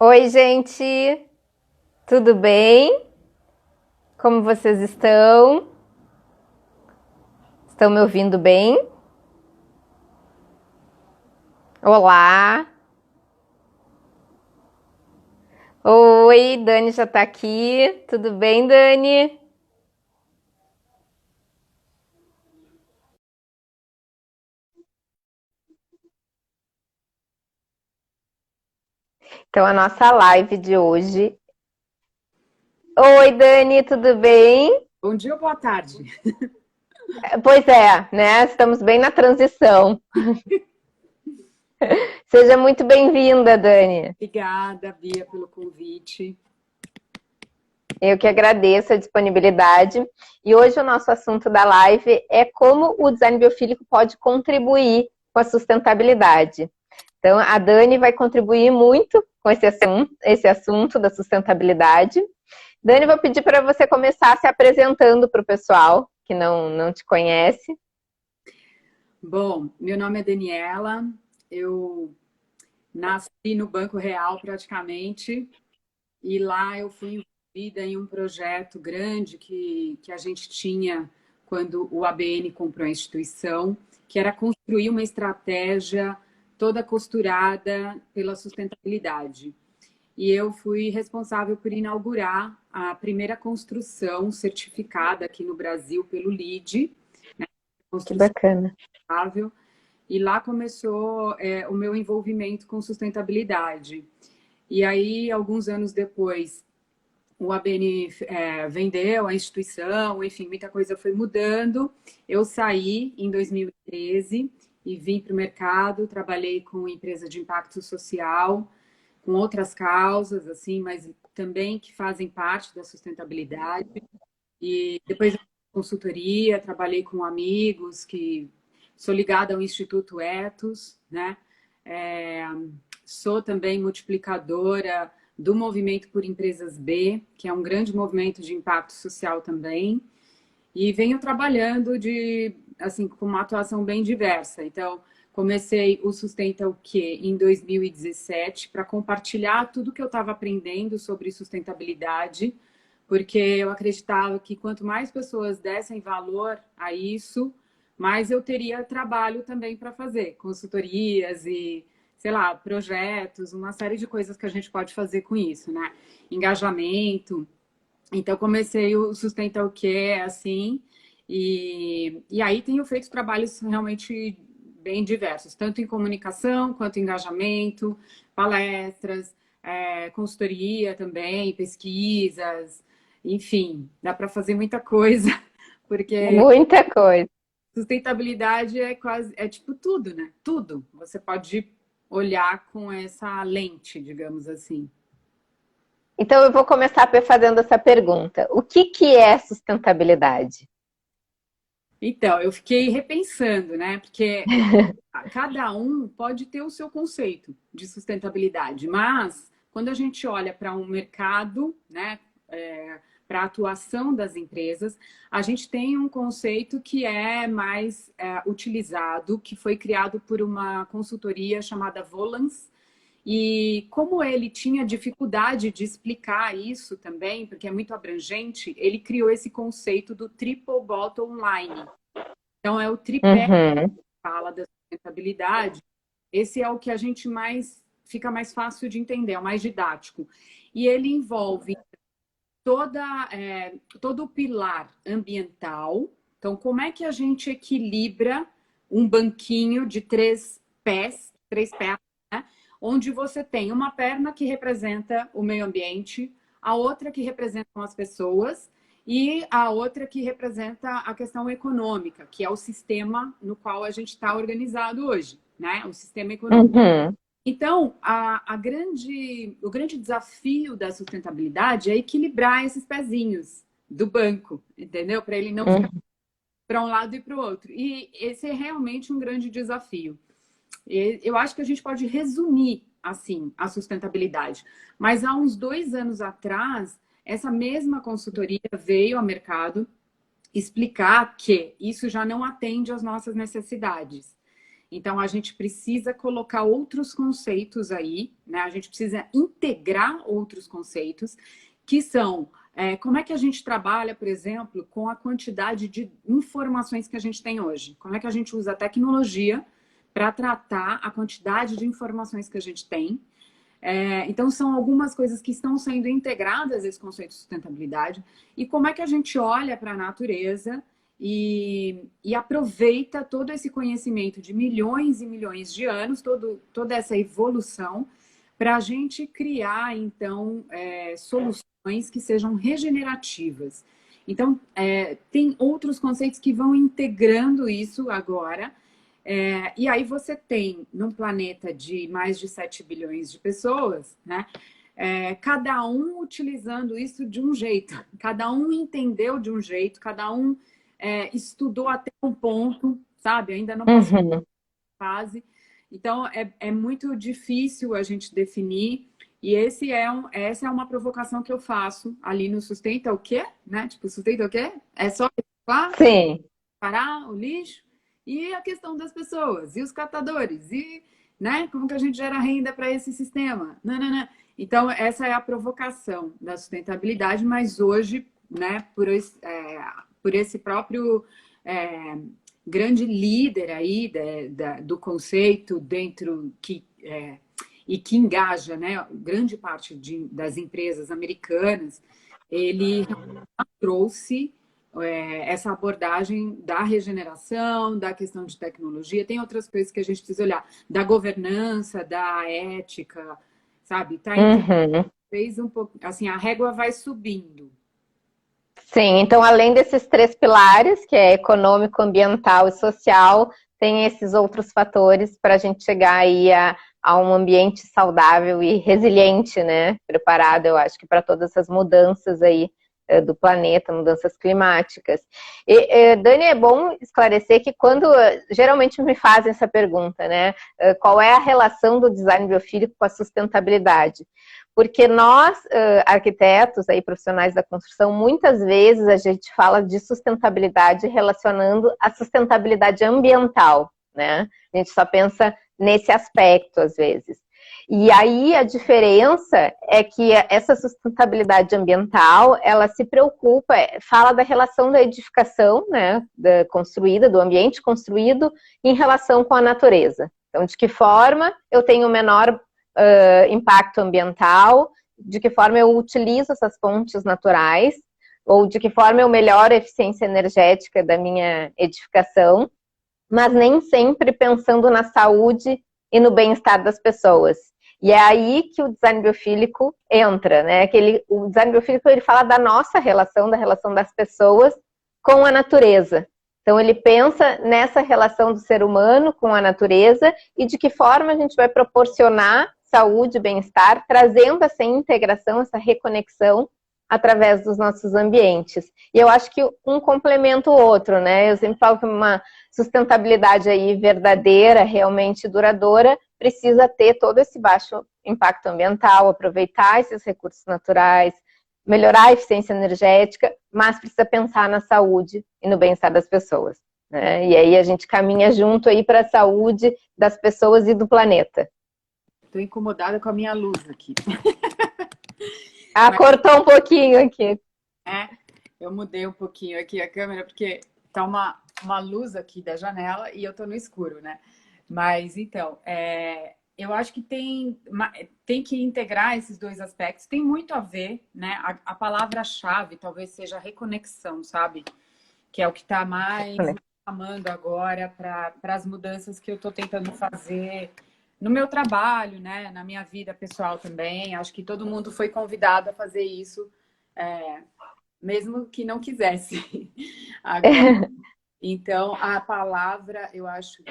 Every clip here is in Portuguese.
Oi, gente, tudo bem? Como vocês estão? Estão me ouvindo bem? Olá! Oi, Dani já tá aqui. Tudo bem, Dani? Então, a nossa live de hoje. Oi, Dani, tudo bem? Bom dia ou boa tarde? Pois é, né? Estamos bem na transição. Seja muito bem-vinda, Dani. Obrigada, Bia, pelo convite. Eu que agradeço a disponibilidade. E hoje o nosso assunto da live é como o design biofílico pode contribuir com a sustentabilidade. Então, a Dani vai contribuir muito com esse assunto da sustentabilidade. Dani, vou pedir para você começar se apresentando para o pessoal que não te conhece. Bom, meu nome é Daniela, eu nasci no Banco Real praticamente, e lá eu fui envolvida em um projeto grande que a gente tinha quando o ABN comprou a instituição, que era construir uma estratégia toda costurada pela sustentabilidade. E eu fui responsável por inaugurar a primeira construção certificada aqui no Brasil pelo LEED, Que construção bacana. sustentável, e lá começou o meu envolvimento com sustentabilidade. E aí, alguns anos depois, o ABN vendeu a instituição, enfim, muita coisa foi mudando. Eu saí em 2013 e vim para o mercado, trabalhei com empresa de impacto social, com outras causas, assim, mas também que fazem parte da sustentabilidade. E depois eu fiz consultoria, trabalhei com amigos que sou ligada ao Instituto Etos, né? É, sou também multiplicadora do Movimento por Empresas B, que é um grande movimento de impacto social também, e venho trabalhando assim, com uma atuação bem diversa. Então, comecei o Sustenta o Quê em 2017 para compartilhar tudo que eu estava aprendendo sobre sustentabilidade, porque eu acreditava que quanto mais pessoas dessem valor a isso, mais eu teria trabalho também para fazer, consultorias e, sei lá, projetos, uma série de coisas que a gente pode fazer com isso, né? Engajamento. Então, comecei o Sustenta o Quê, assim, e aí tenho feito trabalhos realmente bem diversos, tanto em comunicação quanto em engajamento, palestras, consultoria também, pesquisas, enfim, dá para fazer muita coisa, porque Muita coisa. sustentabilidade é quase, é tipo tudo, né? Tudo. Você pode olhar com essa lente, digamos assim. Então, eu vou começar fazendo essa pergunta. O que é sustentabilidade? Então, eu fiquei repensando, né? Porque cada um pode ter o seu conceito de sustentabilidade, mas quando a gente olha para um mercado, né, para a atuação das empresas, a gente tem um conceito que é mais utilizado, que foi criado por uma consultoria chamada Volans. E como ele tinha dificuldade de explicar isso também, porque é muito abrangente, ele criou esse conceito do triple bottom line. Então, é o tripé Uhum. fala da sustentabilidade, esse é o que a gente mais fica mais fácil de entender, é o mais didático. E ele envolve todo o pilar ambiental. Então, como é que a gente equilibra um banquinho de três pernas, né? Onde você tem uma perna que representa o meio ambiente, a outra que representam as pessoas e a outra que representa a questão econômica, que é o sistema no qual a gente está organizado hoje, né? O sistema econômico. Uhum. Então, o grande desafio da sustentabilidade é equilibrar esses pezinhos do banco, entendeu? Para ele não ficar Uhum. para um lado e para o outro. E esse é realmente um grande desafio. Eu acho que a gente pode resumir assim a sustentabilidade. Mas há uns 2 anos atrás, essa mesma consultoria veio ao mercado explicar que isso já não atende às nossas necessidades. Então, a gente precisa colocar outros conceitos aí, né? A gente precisa integrar outros conceitos, que são como é que a gente trabalha, por exemplo, com a quantidade de informações que a gente tem hoje? Como é que a gente usa a tecnologia para tratar a quantidade de informações que a gente tem? Então, são algumas coisas que estão sendo integradas a esse conceito de sustentabilidade. E como é que a gente olha para a natureza e aproveita todo esse conhecimento de milhões e milhões de anos, toda essa evolução, para a gente criar, então, soluções que sejam regenerativas. Então, tem outros conceitos que vão integrando isso agora. E aí você tem, num planeta de mais de 7 bilhões de pessoas, né? Cada um utilizando isso de um jeito, cada um entendeu de um jeito, cada um estudou até um ponto, sabe? Ainda não passou Uhum. fase. Então, é muito difícil a gente definir. E essa é uma provocação que eu faço ali no Sustenta o quê? Né? Tipo, sustenta o quê? É só reciclar, Sim. parar o lixo? E a questão das pessoas, e os catadores, e né, como que a gente gera renda para esse sistema? Não, não, não. Então, essa é a provocação da sustentabilidade, mas hoje, né, por esse próprio grande líder aí do conceito dentro e que engaja, né, grande parte das empresas americanas, ele trouxe essa abordagem da regeneração, da questão de tecnologia. Tem outras coisas que a gente precisa olhar, da governança, da ética, sabe? Tá entre Uhum. fez um pouco, assim, a régua vai subindo. Sim, então além desses três pilares, que é econômico, ambiental e social, tem esses outros fatores para a gente chegar aí a um ambiente saudável e resiliente, né? Preparado, eu acho que para todas essas mudanças aí do planeta, mudanças climáticas. Dani, é bom esclarecer que quando geralmente me fazem essa pergunta, né? Qual é a relação do design biofílico com a sustentabilidade? Porque nós, arquitetos, aí, profissionais da construção, muitas vezes a gente fala de sustentabilidade relacionando a sustentabilidade ambiental, né? A gente só pensa nesse aspecto, às vezes. E aí a diferença é que essa sustentabilidade ambiental, ela se preocupa, fala da relação da edificação, né, construída, do ambiente construído, em relação com a natureza. Então, de que forma eu tenho menor impacto ambiental, de que forma eu utilizo essas fontes naturais, ou de que forma eu melhoro a eficiência energética da minha edificação, mas nem sempre pensando na saúde e no bem-estar das pessoas. E é aí que o design biofílico entra, né? O design biofílico, ele fala da nossa relação, da relação das pessoas com a natureza. Então, ele pensa nessa relação do ser humano com a natureza e de que forma a gente vai proporcionar saúde e bem-estar, trazendo essa integração, essa reconexão através dos nossos ambientes. E eu acho que um complementa o outro, né? Eu sempre falo que uma sustentabilidade aí verdadeira, realmente duradoura, precisa ter todo esse baixo impacto ambiental, aproveitar esses recursos naturais, melhorar a eficiência energética, mas precisa pensar na saúde e no bem-estar das pessoas, né? E aí a gente caminha junto aí para a saúde das pessoas e do planeta. Estou incomodada com a minha luz aqui. Ah, cortou um pouquinho aqui. Eu mudei um pouquinho aqui a câmera, porque tá uma luz aqui da janela e eu tô no escuro, né? Mas, então, eu acho que tem que integrar esses dois aspectos. Tem muito a ver, né? A palavra-chave talvez seja reconexão, sabe? Que é o que está mais me chamando agora para as mudanças que eu estou tentando fazer no meu trabalho, né? Na minha vida pessoal também. Acho que todo mundo foi convidado a fazer isso, mesmo que não quisesse. Agora, então, a palavra, eu acho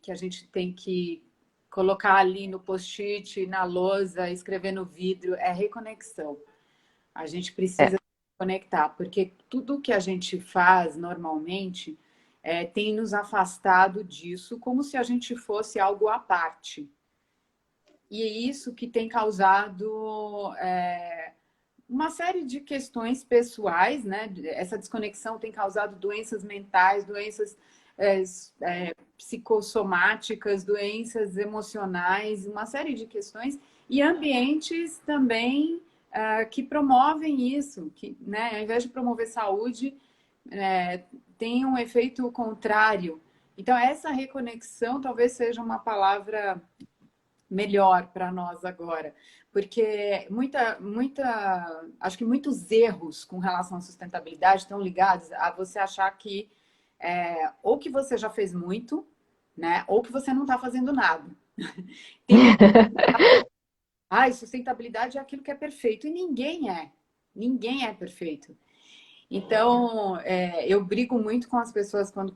que a gente tem que colocar ali no post-it, na lousa, escrever no vidro, é reconexão. A gente precisa conectar, porque tudo que a gente faz normalmente tem nos afastado disso, como se a gente fosse algo à parte. E é isso que tem causado uma série de questões pessoais, né? Essa desconexão tem causado doenças mentais, doenças é, psicossomáticas, doenças emocionais, uma série de questões, e ambientes também que promovem isso, que, né, ao invés de promover saúde, tem um efeito contrário. Então, essa reconexão talvez seja uma palavra melhor para nós agora, porque acho que muitos erros com relação à sustentabilidade estão ligados a você achar que ou que você já fez muito, né, ou que você não está fazendo nada. Tem, sustentabilidade é aquilo que é perfeito, e ninguém é perfeito. Então, eu brigo muito com as pessoas quando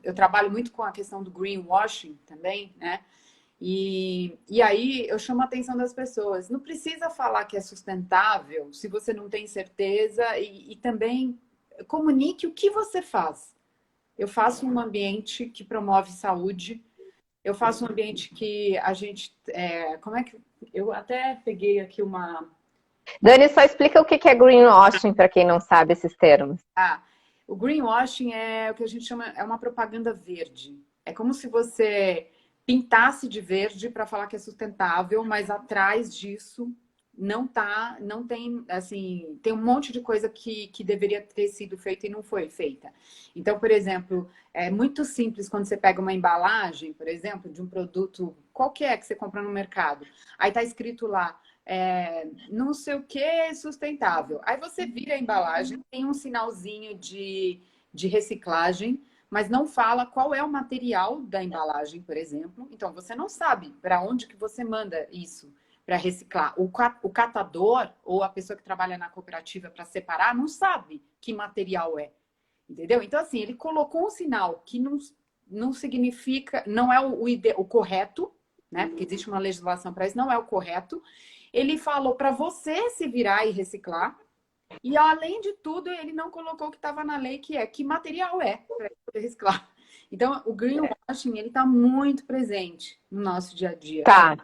eu trabalho muito com a questão do greenwashing também, né? E aí eu chamo a atenção das pessoas. Não precisa falar que é sustentável se você não tem certeza e também comunique o que você faz. Eu faço um ambiente que promove saúde. Eu faço um ambiente que a gente... como é que... Eu até peguei aqui uma... Dani, só explica o que é greenwashing para quem não sabe esses termos. O greenwashing é o que a gente chama... É uma propaganda verde. É como se você pintasse de verde para falar que é sustentável, mas atrás disso não tem, assim, tem um monte de coisa que deveria ter sido feita e não foi feita. Então, por exemplo, é muito simples quando você pega uma embalagem, por exemplo, de um produto qualquer que você compra no mercado. Aí tá escrito lá, não sei o que sustentável. Aí você vira a embalagem, tem um sinalzinho de reciclagem, mas não fala qual é o material da embalagem, por exemplo. Então, você não sabe para onde que você manda isso para reciclar. O catador ou a pessoa que trabalha na cooperativa para separar não sabe que material é, entendeu? Então, assim, ele colocou um sinal que não significa, não é o correto, né? Porque existe uma legislação para isso, não é o correto. Ele falou para você se virar e reciclar. E, além de tudo, ele não colocou o que estava na lei, que é que material é para poder reciclar. Então, o greenwashing, ele está muito presente no nosso dia a dia. Tá.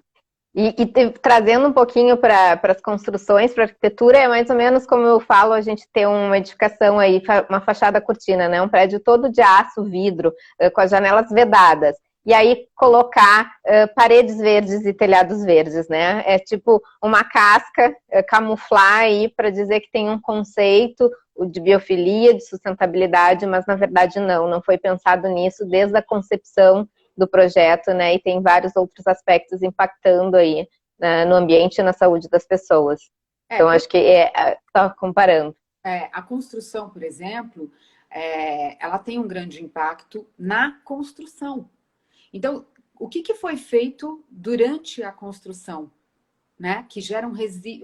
Trazendo um pouquinho para as construções, para a arquitetura, é mais ou menos como eu falo, a gente ter uma edificação aí, uma fachada cortina, né? Um prédio todo de aço, vidro, com as janelas vedadas. E aí colocar paredes verdes e telhados verdes, né? É tipo uma casca, camuflar aí para dizer que tem um conceito de biofilia, de sustentabilidade, mas na verdade não foi pensado nisso desde a concepção do projeto, né? E tem vários outros aspectos impactando aí, né, no ambiente e na saúde das pessoas. Então, acho que está comparando. A construção, por exemplo, ela tem um grande impacto na construção. Então, o que foi feito durante a construção? Né? Que geram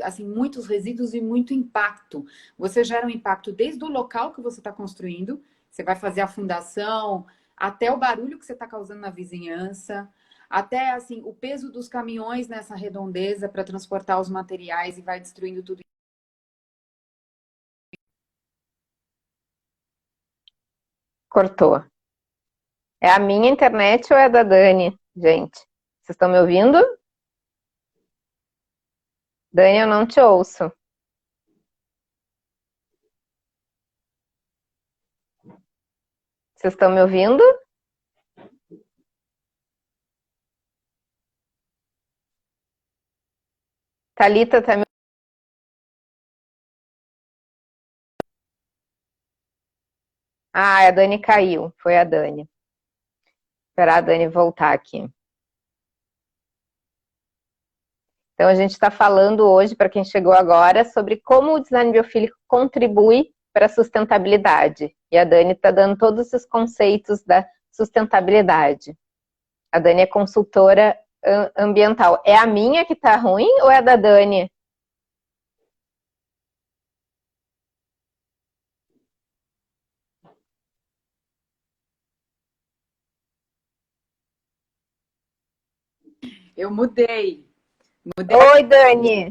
assim, muitos resíduos e muito impacto. Você gera um impacto desde o local que você está construindo, você vai fazer a fundação, até o barulho que você está causando na vizinhança, até assim o peso dos caminhões nessa redondeza para transportar os materiais e vai destruindo tudo. Cortou. É a minha internet ou é a da Dani, gente? Vocês estão me ouvindo? Dani, eu não te ouço. Vocês estão me ouvindo? Thalita, tá me... Ah, a Dani caiu. Foi a Dani. Esperar a Dani voltar aqui. Então, a gente está falando hoje, para quem chegou agora, sobre como o design biofílico contribui para a sustentabilidade. E a Dani está dando todos os conceitos da sustentabilidade. A Dani é consultora ambiental. É a minha que está ruim ou é a da Dani? Eu mudei. Oi, Dani.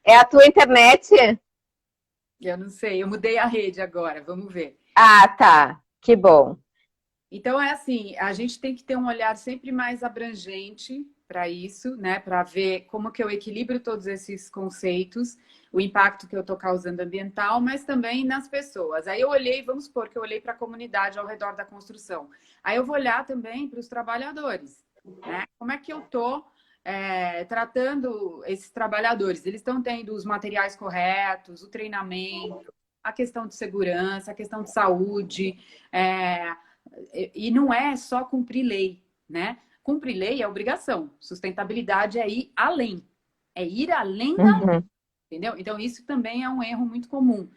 É a tua internet? Eu não sei, eu mudei a rede agora, vamos ver. Ah, tá. Que bom. Então, é assim, a gente tem que ter um olhar sempre mais abrangente para isso, né? Para ver como que eu equilibro todos esses conceitos, o impacto que eu estou causando ambiental, mas também nas pessoas. Aí eu olhei, vamos supor que eu olhei para a comunidade ao redor da construção. Aí eu vou olhar também para os trabalhadores, né? Como é que eu estou tratando esses trabalhadores? Eles estão tendo os materiais corretos, o treinamento, a questão de segurança, a questão de saúde, e não é só cumprir lei, né? Cumprir lei é obrigação, sustentabilidade é ir além, é ir além da lei, entendeu? Então isso também é um erro muito comum.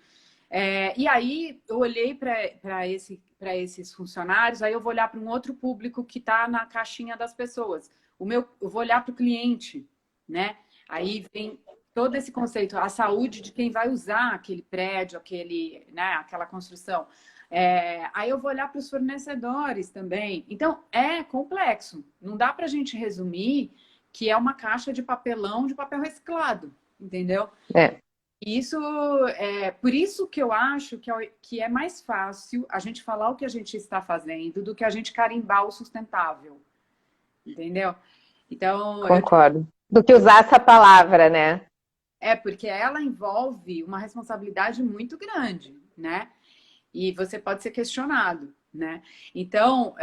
E aí eu olhei para esses funcionários, aí eu vou olhar para um outro público que está na caixinha das pessoas. Eu vou olhar para o cliente, né? Aí vem todo esse conceito, a saúde de quem vai usar aquele prédio, né, aquela construção. Aí eu vou olhar para os fornecedores também. Então, é complexo. Não dá para a gente resumir que é uma caixa de papelão de papel reciclado, entendeu? Isso por isso que eu acho que é mais fácil a gente falar o que a gente está fazendo do que a gente carimbar o sustentável, entendeu? Então, concordo. Do que usar essa palavra, né? Porque ela envolve uma responsabilidade muito grande, né? E você pode ser questionado, né? Então,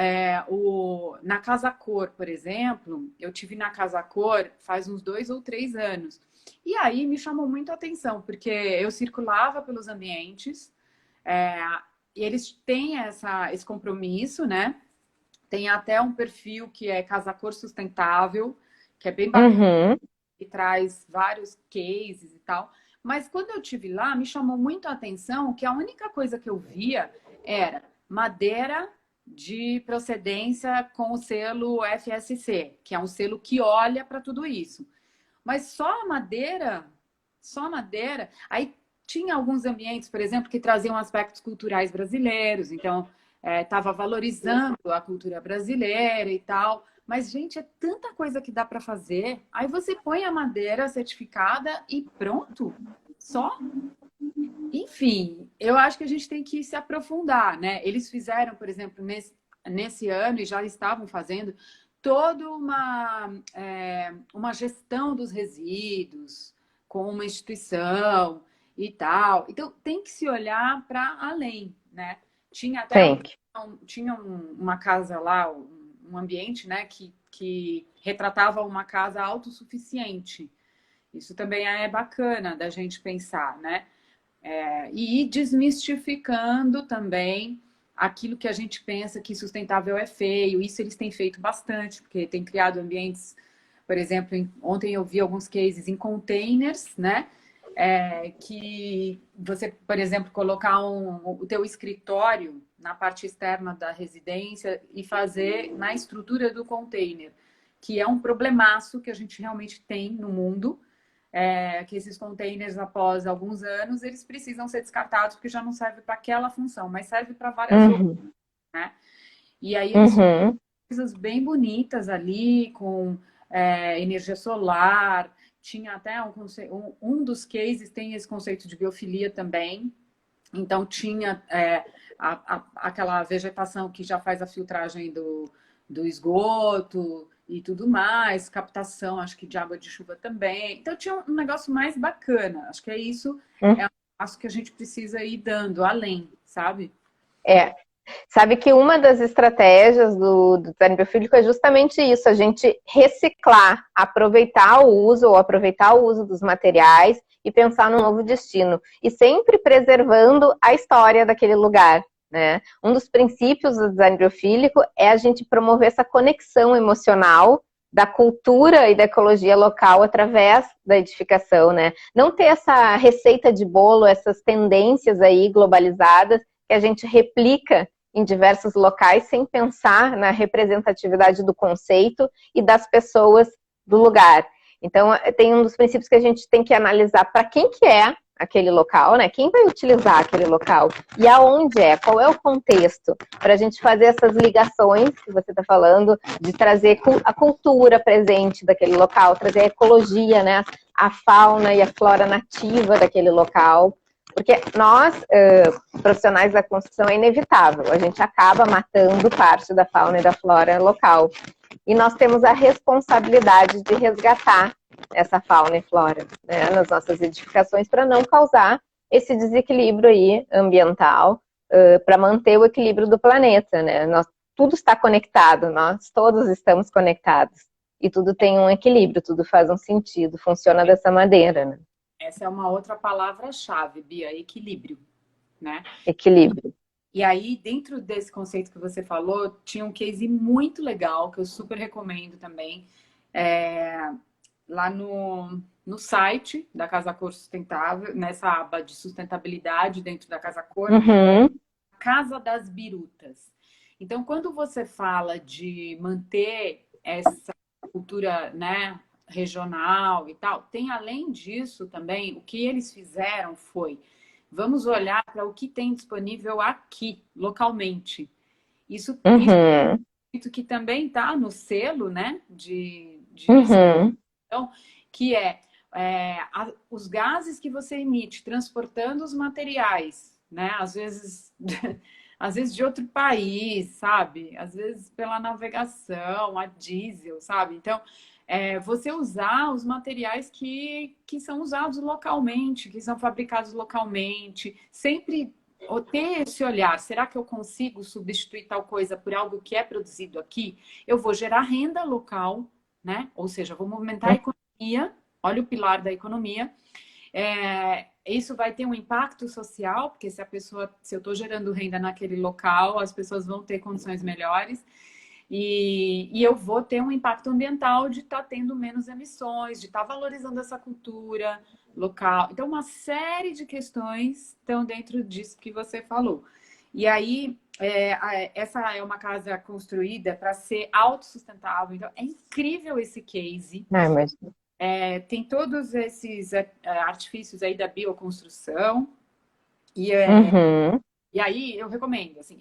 na Casa Cor, por exemplo, eu tive na Casa Cor faz uns 2 ou 3 anos. E aí me chamou muito a atenção, porque eu circulava pelos ambientes, e eles têm esse compromisso, né? Tem até um perfil que é Casa Cor Sustentável, que é bem bacana, que traz vários cases e tal. Mas quando eu estive lá, me chamou muito a atenção que a única coisa que eu via era madeira de procedência com o selo FSC, que é um selo que olha para tudo isso. Mas só a madeira. Aí tinha alguns ambientes, por exemplo, que traziam aspectos culturais brasileiros, então estava valorizando a cultura brasileira e tal. Mas, gente, é tanta coisa que dá para fazer. Aí você põe a madeira certificada e pronto. Só. Enfim, eu acho que a gente tem que se aprofundar, né? Eles fizeram, por exemplo, nesse ano, e já estavam fazendo, toda uma gestão dos resíduos com uma instituição e tal. Então, tem que se olhar para além, né? Tinha até uma casa lá, um ambiente, né, que retratava uma casa autossuficiente. Isso também é bacana da gente pensar, né? E ir desmistificando também aquilo que a gente pensa que sustentável é feio. Isso eles têm feito bastante, porque tem criado ambientes, por exemplo, ontem eu vi alguns cases em containers, né? Que você, por exemplo, colocar o teu escritório na parte externa da residência e fazer na estrutura do container, que é um problemaço que a gente realmente tem no mundo, que esses containers, após alguns anos, eles precisam ser descartados porque já não serve para aquela função, mas serve para várias outras, né? E aí eles fazem coisas bem bonitas ali, com energia solar. Tinha até um dos cases tem esse conceito de biofilia também. Então, tinha aquela vegetação que já faz a filtragem do esgoto e tudo mais, captação, acho que de água de chuva também. Então, tinha um negócio mais bacana. Acho que é isso, é um passo que a gente precisa ir dando além, sabe? Sabe que uma das estratégias do design biofílico é justamente isso, a gente reciclar, aproveitar o uso dos materiais e pensar num novo destino. E sempre preservando a história daquele lugar, né? Um dos princípios do design biofílico é a gente promover essa conexão emocional da cultura e da ecologia local através da edificação, né? Não ter essa receita de bolo, essas tendências aí globalizadas que a gente replica em diversos locais sem pensar na representatividade do conceito e das pessoas do lugar. Então, tem um dos princípios que a gente tem que analisar para quem que é aquele local, né? Quem vai utilizar aquele local e aonde qual é o contexto, para a gente fazer essas ligações que você está falando, de trazer a cultura presente daquele local, trazer a ecologia, né? A fauna e a flora nativa daquele local. Porque nós, profissionais da construção, é inevitável. A gente acaba matando parte da fauna e da flora local. e nós temos a responsabilidade de resgatar essa fauna e flora, né, nas nossas edificações para não causar esse desequilíbrio aí ambiental, para manter o equilíbrio do planeta, né? Tudo está conectado, nós todos estamos conectados e tudo tem um equilíbrio, tudo faz um sentido, funciona dessa maneira, né? Essa é uma outra palavra-chave, Bia, equilíbrio, né? Equilíbrio. E aí, dentro desse conceito que você falou, tinha um case muito legal, que eu super recomendo também, lá no site da Casa Cor Sustentável, nessa aba de sustentabilidade dentro da Casa Cor, Casa das Birutas. Então, quando você fala de manter essa cultura, né, regional e tal, tem além disso também, o que eles fizeram foi, vamos olhar para o que tem disponível aqui, localmente. Isso que também está no selo, né, então, que os gases que você emite transportando os materiais, né, às vezes de outro país, sabe? Às vezes pela navegação, a diesel, sabe? Então, você usar os materiais que são usados localmente, que são fabricados localmente, sempre ter esse olhar, será que eu consigo substituir tal coisa por algo que é produzido aqui? Eu vou gerar renda local, né? Ou seja, vou movimentar a economia, olha o pilar da economia. Isso vai ter um impacto social, porque se eu estou gerando renda naquele local, as pessoas vão ter condições melhores. E eu vou ter um impacto ambiental de estar tendo menos emissões, de estar valorizando essa cultura local. Então, uma série de questões estão dentro disso que você falou. E aí, essa é uma casa construída para ser autossustentável. Então, é incrível esse case. Mas... tem todos esses artifícios aí da bioconstrução. E aí, eu recomendo, assim,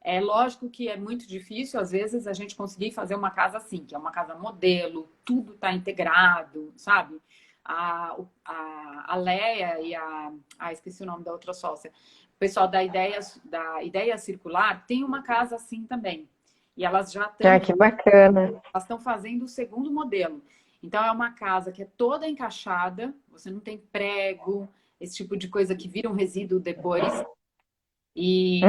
é lógico que é muito difícil, às vezes, a gente conseguir fazer uma casa assim, que é uma casa modelo, tudo está integrado, sabe? A Leia e esqueci o nome da outra sócia, o pessoal da ideia Circular tem uma casa assim também. E elas já estão... que bacana! Elas estão fazendo o segundo modelo. Então, é uma casa que é toda encaixada, você não tem prego, esse tipo de coisa que vira um resíduo depois. E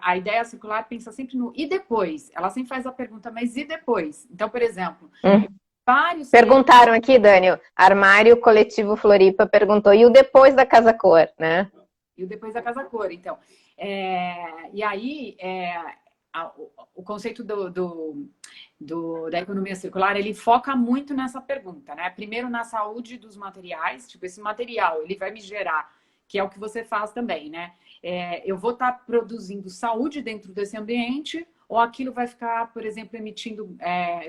a ideia circular pensa sempre no e depois? Ela sempre faz a pergunta, mas e depois? Então, por exemplo, vários... Perguntaram aqui, Dani, Armário Coletivo Floripa perguntou, e o depois da Casa Cor, né? E o depois da Casa Cor, então. E aí, o conceito da economia circular, ele foca muito nessa pergunta, né? Primeiro na saúde dos materiais, tipo, esse material, ele vai me gerar, que é o que você faz também, né? Eu vou estar produzindo saúde dentro desse ambiente, ou aquilo vai ficar, por exemplo, emitindo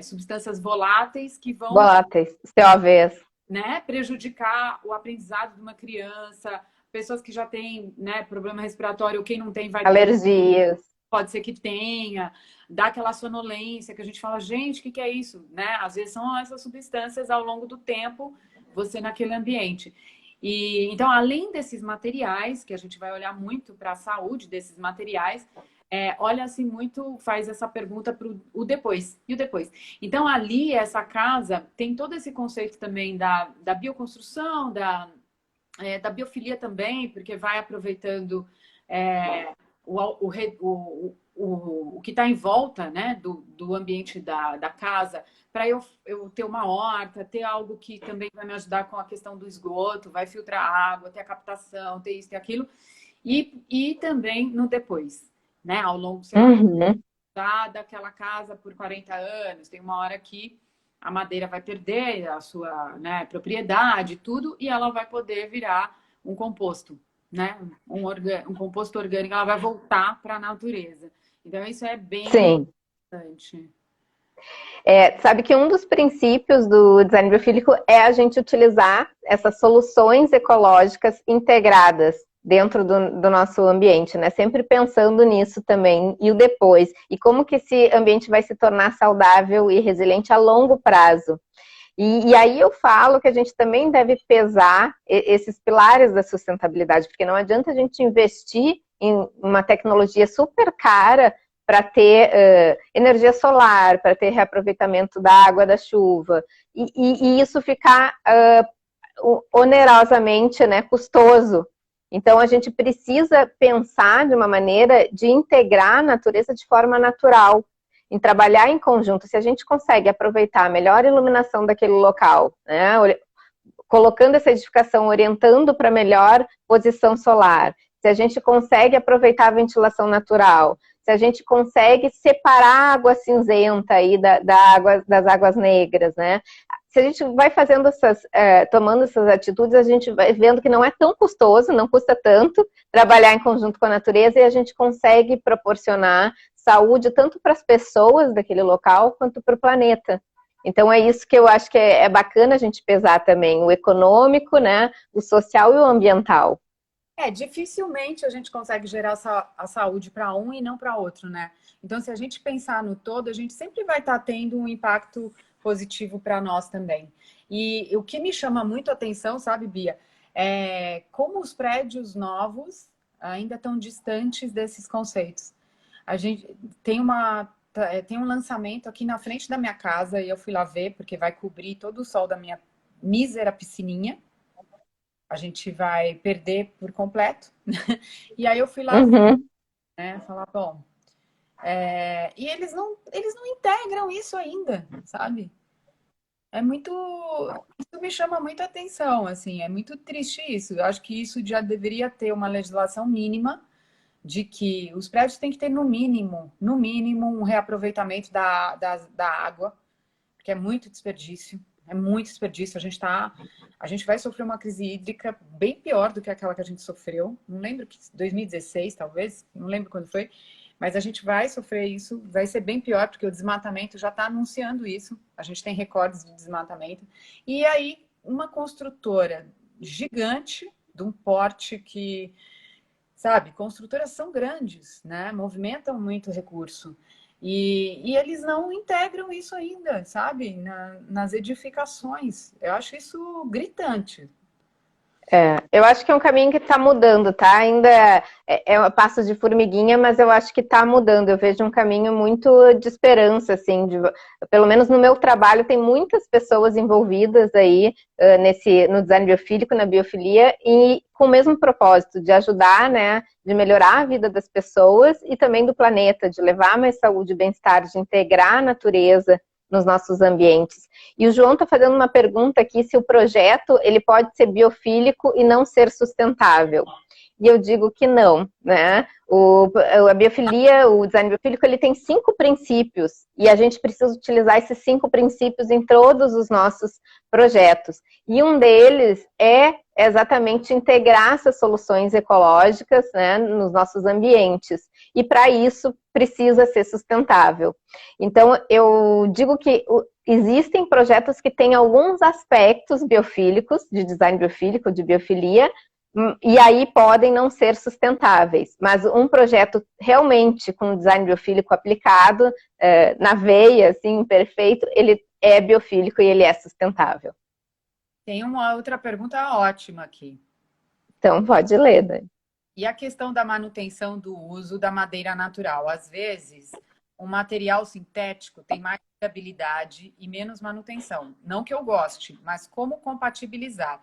substâncias voláteis que vão... Voláteis, COVs. Né, prejudicar o aprendizado de uma criança, pessoas que já têm, né, problema respiratório, quem não tem vai ter... Alergias. Pode ser que tenha, dá aquela sonolência que a gente fala, gente, o que é isso? Né? Às vezes são essas substâncias ao longo do tempo, você naquele ambiente. E então, além desses materiais, que a gente vai olhar muito para a saúde desses materiais, olha assim muito, faz essa pergunta para o depois. E o depois? Então, ali, essa casa tem todo esse conceito também da bioconstrução, da biofilia também, porque vai aproveitando o que está em volta, né, do ambiente da casa, para eu ter uma horta, ter algo que também vai me ajudar com a questão do esgoto, vai filtrar água, ter a captação, ter isso, ter aquilo, e também no depois, né, ao longo, sei lá, daquela casa por 40 anos, tem uma hora que a madeira vai perder a sua, né, propriedade, tudo, e ela vai poder virar um composto, né? Um composto orgânico, ela vai voltar para a natureza. Então, isso é bem importante. Sabe que um dos princípios do design biofílico é a gente utilizar essas soluções ecológicas integradas dentro do nosso ambiente, né? Sempre pensando nisso também, e o depois. E como que esse ambiente vai se tornar saudável e resiliente a longo prazo. E aí eu falo que a gente também deve pesar esses pilares da sustentabilidade, porque não adianta a gente investir em uma tecnologia super cara para ter energia solar, para ter reaproveitamento da água da chuva, e isso ficar onerosamente, né, custoso. Então, a gente precisa pensar de uma maneira de integrar a natureza de forma natural, em trabalhar em conjunto. Se a gente consegue aproveitar a melhor iluminação daquele local, né, colocando essa edificação, orientando para melhor posição solar, se a gente consegue aproveitar a ventilação natural, se a gente consegue separar a água cinzenta aí das águas negras, né? Se a gente vai fazendo tomando essas atitudes, a gente vai vendo que não é tão custoso, não custa tanto trabalhar em conjunto com a natureza e a gente consegue proporcionar saúde tanto para as pessoas daquele local quanto para o planeta. Então é isso que eu acho que é bacana a gente pesar também, o econômico, né, o social e o ambiental. Dificilmente a gente consegue gerar a saúde para um e não para outro, né? Então, se a gente pensar no todo, a gente sempre vai estar tendo um impacto positivo para nós também. E o que me chama muito a atenção, sabe, Bia, é como os prédios novos ainda estão distantes desses conceitos. A gente tem um lançamento aqui na frente da minha casa e eu fui lá ver, porque vai cobrir todo o sol da minha mísera piscininha. A gente vai perder por completo. E aí eu fui lá, né, falar, bom... E eles não integram isso ainda, sabe? É muito... Isso me chama muita atenção, assim, é muito triste isso. Eu acho que isso já deveria ter uma legislação mínima de que os prédios têm que ter no mínimo, um reaproveitamento da água, porque é muito desperdício. É muito desperdício. A gente vai sofrer uma crise hídrica bem pior do que aquela que a gente sofreu. Não lembro, 2016 talvez, não lembro quando foi. Mas a gente vai sofrer isso, vai ser bem pior, porque o desmatamento já está anunciando isso. A gente tem recordes de desmatamento. E aí, uma construtora gigante, de um porte que, sabe, construtoras são grandes, né? Movimentam muito recurso. E eles não integram isso ainda, sabe? Nas edificações. Eu acho isso gritante. Eu acho que é um caminho que está mudando, tá? Ainda é passo de formiguinha, mas eu acho que está mudando. Eu vejo um caminho muito de esperança, assim. Pelo menos no meu trabalho, tem muitas pessoas envolvidas aí no design biofílico, na biofilia, e com o mesmo propósito, de ajudar, né? De melhorar a vida das pessoas e também do planeta, de levar mais saúde e bem-estar, de integrar a natureza nos nossos ambientes. E o João está fazendo uma pergunta aqui, se o projeto ele pode ser biofílico e não ser sustentável. E eu digo que não, né? A biofilia, o design biofílico, ele tem 5 princípios e a gente precisa utilizar esses 5 princípios em todos os nossos projetos. E um deles é exatamente integrar essas soluções ecológicas, né, nos nossos ambientes. E para isso precisa ser sustentável. Então, eu digo que existem projetos que têm alguns aspectos biofílicos, de design biofílico, de biofilia, e aí podem não ser sustentáveis. Mas um projeto realmente com design biofílico aplicado, na veia, assim, perfeito, ele é biofílico e ele é sustentável. Tem uma outra pergunta ótima aqui. Então, pode ler, Dani. E a questão da manutenção do uso da madeira natural? Às vezes, um material sintético tem mais durabilidade e menos manutenção. Não que eu goste, mas como compatibilizar?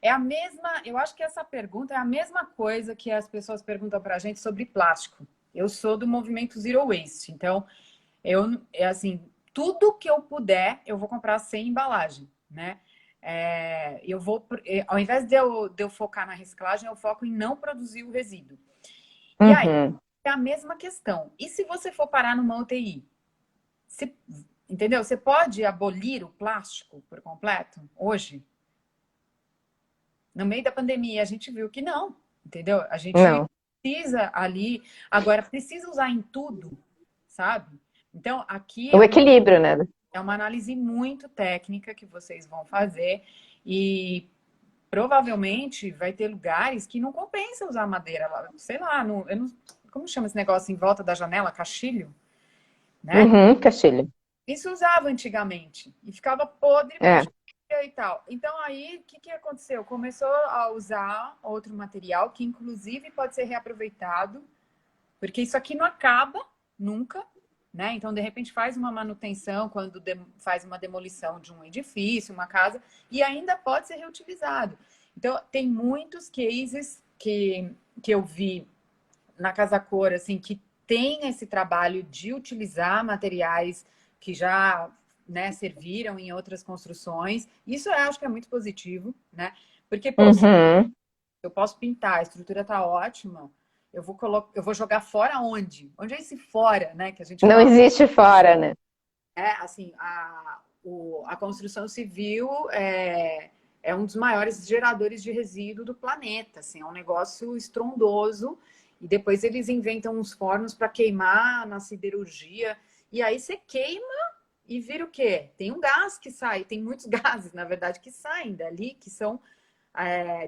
É a mesma, eu acho que essa pergunta é a mesma coisa que as pessoas perguntam para a gente sobre plástico. Eu sou do movimento Zero Waste, então assim, tudo que eu puder, eu vou comprar sem embalagem, né? Ao invés de eu focar na reciclagem, eu foco em não produzir o resíduo. E aí, é a mesma questão. E se você for parar numa UTI? Entendeu? Você pode abolir o plástico por completo hoje? No meio da pandemia, a gente viu que não, entendeu? A gente precisa ali... Agora, precisa usar em tudo, sabe? Então, aqui... O equilíbrio, né? É uma análise muito técnica que vocês vão fazer e provavelmente vai ter lugares que não compensa usar madeira. Sei lá, como chama esse negócio em volta da janela? Caixilho? Né? Caixilho. Isso usava antigamente e ficava podre e tal. Então aí, o que aconteceu? Começou a usar outro material que inclusive pode ser reaproveitado, porque isso aqui não acaba, nunca, né? Então, de repente, faz uma manutenção quando faz uma demolição de um edifício, uma casa, e ainda pode ser reutilizado. Então, tem muitos cases que eu vi na Casa Cor, assim, que tem esse trabalho de utilizar materiais que já, né, serviram em outras construções. Isso eu acho que é muito positivo, né? Porque, pô, se Uhum. eu posso pintar, a estrutura tá ótima, eu vou jogar fora onde? Onde é esse fora, né, que a gente Não fala? existe fora, né? É, assim, a construção civil é um dos maiores geradores de resíduo do planeta, assim, é um negócio estrondoso, e depois eles inventam uns fornos para queimar na siderurgia, e aí você queima e vira o quê? Tem um gás que sai, tem muitos gases, na verdade, que saem dali, que são...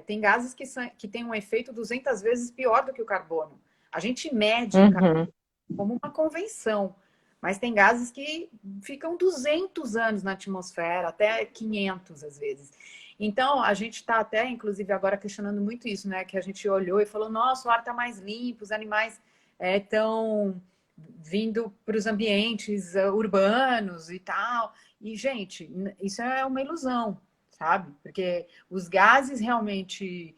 tem gases que têm um efeito 200 vezes pior do que o carbono. A gente mede o carbono Uhum. como uma convenção. Mas tem gases que ficam 200 anos na atmosfera, até 500 às vezes. Então, a gente está até, inclusive, agora questionando muito isso, né? Que a gente olhou e falou, nossa, o ar está mais limpo, os animais estão vindo para os ambientes urbanos e tal. E, gente, isso é uma ilusão, sabe? Porque os gases realmente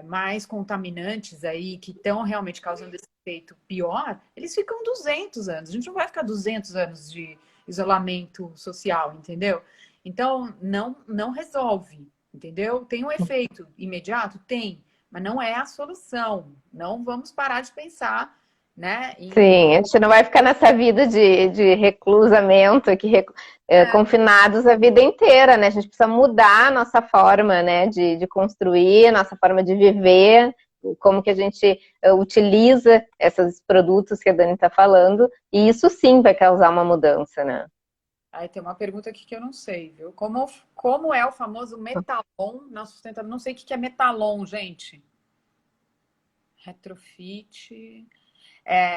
mais contaminantes aí, que estão realmente causando esse efeito pior, eles ficam 200 anos. A gente não vai ficar 200 anos de isolamento social, entendeu? Então, não resolve, entendeu? Tem um efeito imediato? Tem, mas não é a solução. Não vamos parar de pensar, né? Sim, a gente não vai ficar nessa vida de reclusamento, confinados a vida inteira, né? A gente precisa mudar a nossa forma, né, de construir, a nossa forma de viver, como que a gente utiliza esses produtos que a Dani está falando, e isso sim vai causar uma mudança, né? Aí tem uma pergunta aqui que eu não sei, viu? Como é o famoso metalon na sustentabilidade? Não sei o que é metalon, gente. Retrofit.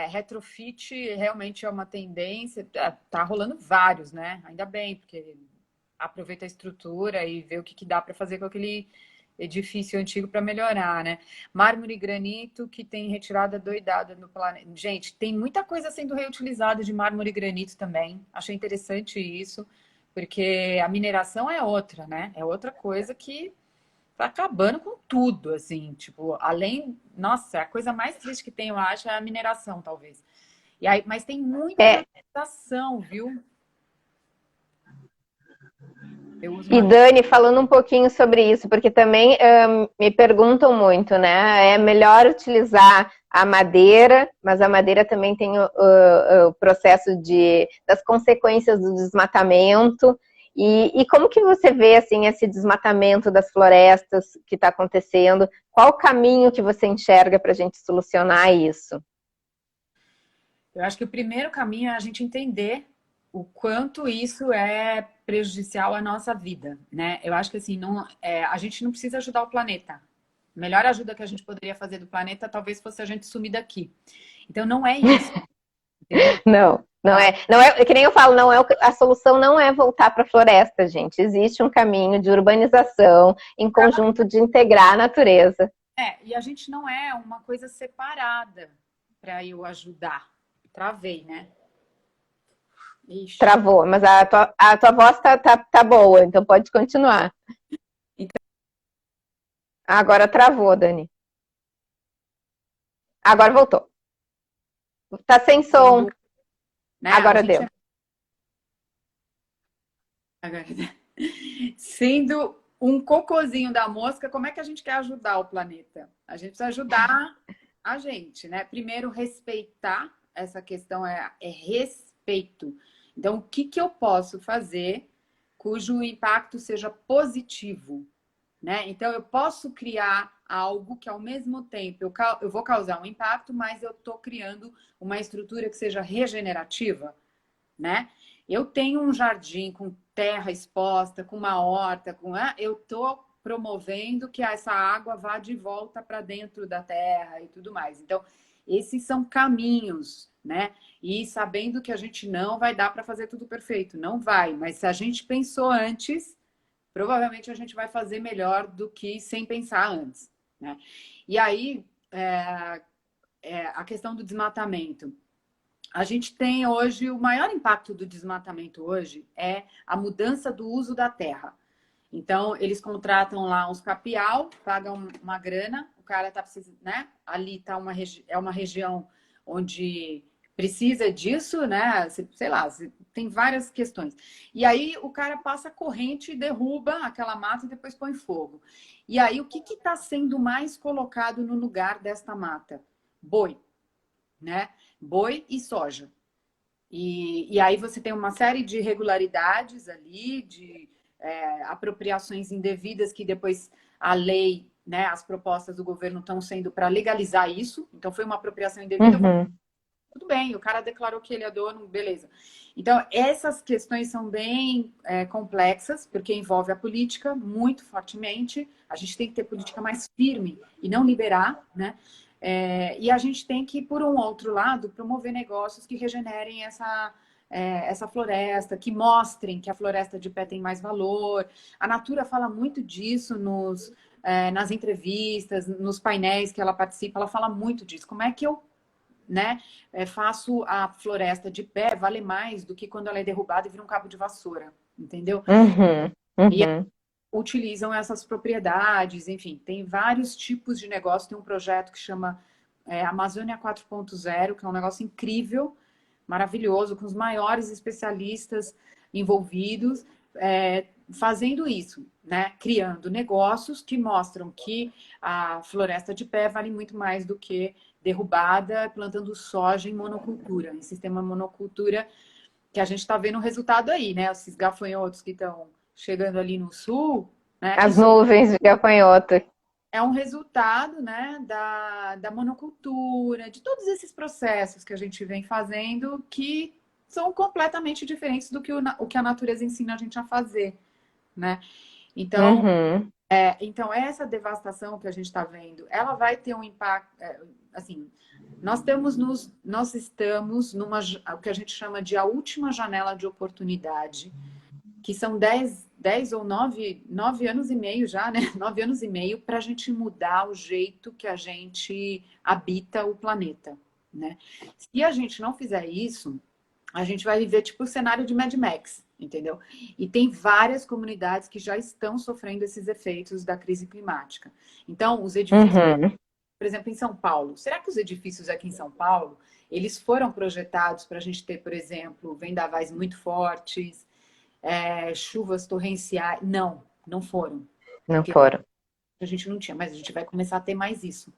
Retrofit realmente é uma tendência. Tá rolando vários, né? Ainda bem, porque aproveita a estrutura e vê o que dá para fazer com aquele edifício antigo para melhorar, né? Mármore e granito que tem retirada doidada no planeta. Gente, tem muita coisa sendo reutilizada de mármore e granito também. Achei interessante isso, porque a mineração é outra, né? É outra coisa que tá acabando com tudo, assim, tipo, além, nossa, a coisa mais triste que tem, eu acho, é a mineração, talvez. E aí, mas tem muita É, reutilização, viu? Eu uso e uma. Dani, falando um pouquinho sobre isso, porque também me perguntam muito, né? É melhor utilizar a madeira, mas a madeira também tem o processo das consequências do desmatamento. E como que você vê assim esse desmatamento das florestas que está acontecendo? Qual o caminho que você enxerga para a gente solucionar isso? Eu acho que o primeiro caminho é a gente entender o quanto isso é prejudicial à nossa vida, né? Eu acho que assim, a gente não precisa ajudar o planeta. A melhor ajuda que a gente poderia fazer do planeta talvez fosse a gente sumir daqui. Então não é isso, entendeu? Não, não é que nem eu falo, não é a solução não é voltar para a floresta, gente. Existe um caminho de urbanização em conjunto de integrar a natureza. E a gente não é uma coisa separada para eu ajudar. Travei, né? Ixi. Travou, mas a tua voz tá boa, então pode continuar. Então, Agora travou, Dani. Agora voltou. Tá sem som. sendo, né? A Agora gente deu. agora, sendo um cocôzinho da mosca, como é que a gente quer ajudar o planeta? A gente precisa ajudar a gente, né? Primeiro, respeitar, essa questão é respeito. Então, o que eu posso fazer cujo impacto seja positivo, né? Então, eu posso criar algo que, ao mesmo tempo, eu vou causar um impacto, mas eu estou criando uma estrutura que seja regenerativa, né? Eu tenho um jardim com terra exposta, com uma horta, eu estou promovendo que essa água vá de volta para dentro da terra e tudo mais. Então, esses são caminhos, né? E sabendo que a gente não vai dar para fazer tudo perfeito, não vai. Mas se a gente pensou antes, provavelmente a gente vai fazer melhor do que sem pensar antes, né? E aí, a questão do desmatamento. a gente tem hoje, o maior impacto do desmatamento hoje é a mudança do uso da terra. Então, eles contratam lá uns capial, pagam uma grana, o cara tá precisando, né? Ali tá é uma região onde precisa disso, né? Sei lá, tem várias questões. E aí o cara passa a corrente e derruba aquela mata e depois põe fogo. E aí o que está sendo mais colocado no lugar desta mata? Boi, né? Boi e soja. E aí você tem uma série de irregularidades ali, de apropriações indevidas que depois a lei, né, as propostas do governo estão sendo para legalizar isso. Então foi uma apropriação indevida, Uhum. tudo bem, o cara declarou que ele é dono, beleza. Então essas questões são bem complexas, porque envolve a política muito fortemente. A gente tem que ter política mais firme e não liberar, né? E a gente tem que, por um outro lado, promover negócios que regenerem essa floresta, que mostrem que a floresta de pé tem mais valor. A Natura fala muito disso nas entrevistas, nos painéis que ela participa, ela fala muito disso. Como é que eu, né, faço a floresta de pé valer mais do que quando ela é derrubada e vira um cabo de vassoura, entendeu? Uhum. E Uhum. utilizam essas propriedades, enfim, tem vários tipos de negócio. Tem um projeto que chama Amazônia 4.0, que é um negócio incrível, maravilhoso, com os maiores especialistas envolvidos, fazendo isso, né? Criando negócios que mostram que a floresta de pé vale muito mais do que derrubada, plantando soja em monocultura, em sistema monocultura, que a gente está vendo o resultado aí, né? Esses gafanhotos que estão chegando ali no sul, né? As Isso nuvens de gafanhoto. é um resultado, né, da monocultura, de todos esses processos que a gente vem fazendo que são completamente diferentes do que o que a natureza ensina a gente a fazer, né? Então, Uhum. então essa devastação que a gente está vendo, ela vai ter um impacto, assim, nós estamos numa, o que a gente chama de a última janela de oportunidade, que são 10 ou 9 anos e meio já, né? 9 anos e meio para a gente mudar o jeito que a gente habita o planeta, né? Se a gente não fizer isso, a gente vai viver tipo o cenário de Mad Max, entendeu? E tem várias comunidades que já estão sofrendo esses efeitos da crise climática. Então, os edifícios, Uhum. por exemplo, em São Paulo, será que os edifícios aqui em São Paulo, eles foram projetados para a gente ter, por exemplo, vendavais muito fortes, chuvas torrenciais? Não, não foram. Não Porque foram. a gente não tinha, mas a gente vai começar a ter mais isso.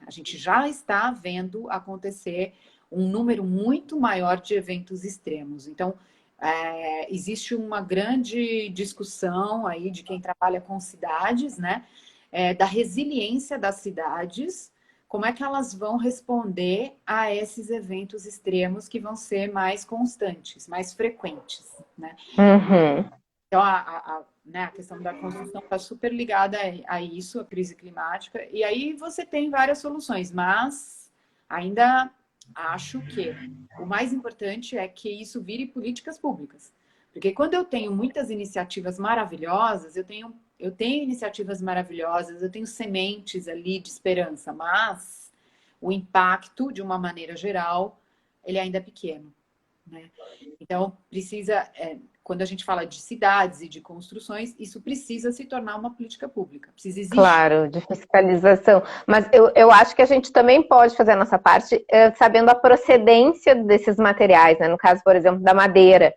A gente já está vendo acontecer um número muito maior de eventos extremos. Então, existe uma grande discussão aí de quem trabalha com cidades, né? Da resiliência das cidades, como é que elas vão responder a esses eventos extremos que vão ser mais constantes, mais frequentes, né? Uhum. Então, né, a questão da construção está super ligada a isso, a crise climática. E aí você tem várias soluções, mas ainda acho que o mais importante é que isso vire políticas públicas. Porque quando eu tenho muitas iniciativas maravilhosas, eu tenho iniciativas maravilhosas, eu tenho sementes ali de esperança, mas o impacto, de uma maneira geral, ele ainda é pequeno, né? Então, precisa, quando a gente fala de cidades e de construções, isso precisa se tornar uma política pública. Precisa existir. Claro, de fiscalização. Mas eu acho que a gente também pode fazer a nossa parte sabendo a procedência desses materiais, né? No caso, por exemplo, da madeira.